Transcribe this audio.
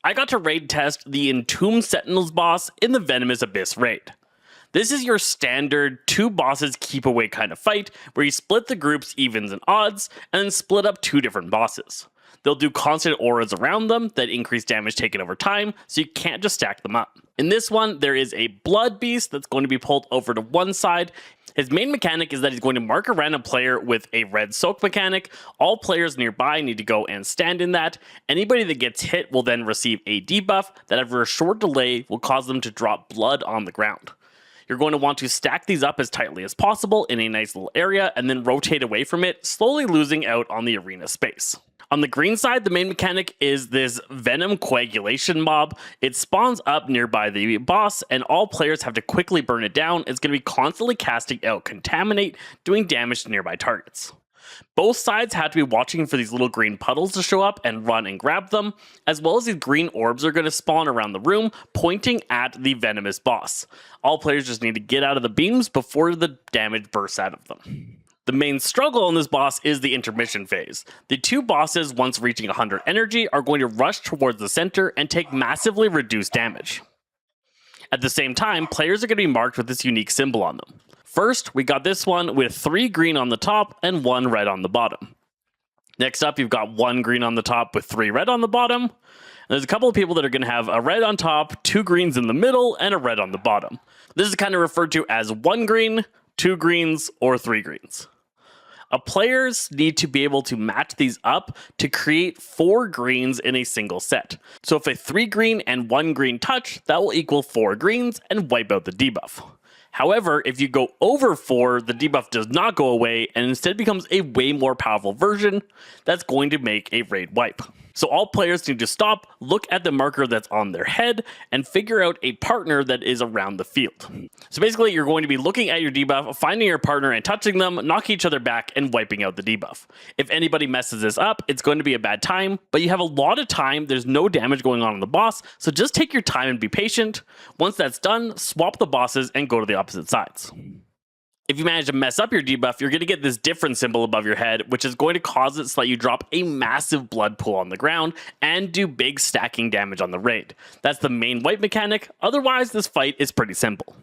I got to raid test the Entombed Sentinels boss in the Venomous Abyss raid. This is your standard 2 bosses keep away kind of fight, where you split the groups evens and odds, and then split up 2 different bosses. They'll do constant auras around them that increase damage taken over time, so you can't just stack them up. In this one, there is a blood beast that's going to be pulled over to one side. His main mechanic is that he's going to mark a random player with a red soak mechanic. All players nearby need to go and stand in that. Anybody that gets hit will then receive a debuff that after a short delay will cause them to drop blood on the ground. You're going to want to stack these up as tightly as possible in a nice little area and then rotate away from it, slowly losing out on the arena space. On the green side, the main mechanic is this venom coagulation mob. It spawns up nearby the boss, and all players have to quickly burn it down. It's going to be constantly casting out Contaminate, doing damage to nearby targets. Both sides have to be watching for these little green puddles to show up and run and grab them, as well as these green orbs are going to spawn around the room, pointing at the venomous boss. All players just need to get out of the beams before the damage bursts out of them. The main struggle in this boss is the intermission phase. The 2 bosses, once reaching 100 energy, are going to rush towards the center and take massively reduced damage. At the same time, players are going to be marked with this unique symbol on them. First, we got this one with 3 green on the top and 1 red on the bottom. Next up, you've got 1 green on the top with 3 red on the bottom. And there's a couple of people that are going to have a red on top, 2 greens in the middle, and a red on the bottom. This is kind of referred to as 1 green, 2 greens, or 3 greens. Players need to be able to match these up to create 4 greens in a single set. So if a 3 green and 1 green touch, that will equal 4 greens and wipe out the debuff. However, if you go over 4, the debuff does not go away and instead becomes a way more powerful version that's going to make a raid wipe. So all players need to stop, look at the marker that's on their head, and figure out a partner that is around the field. So basically, you're going to be looking at your debuff, finding your partner and touching them, knocking each other back, and wiping out the debuff. If anybody messes this up, it's going to be a bad time, but you have a lot of time, there's no damage going on the boss, so just take your time and be patient. Once that's done, swap the bosses and go to the opposite sides. If you manage to mess up your debuff, you're going to get this different symbol above your head, which is going to cause it so that you drop a massive blood pool on the ground and do big stacking damage on the raid. That's the main wipe mechanic. Otherwise, this fight is pretty simple.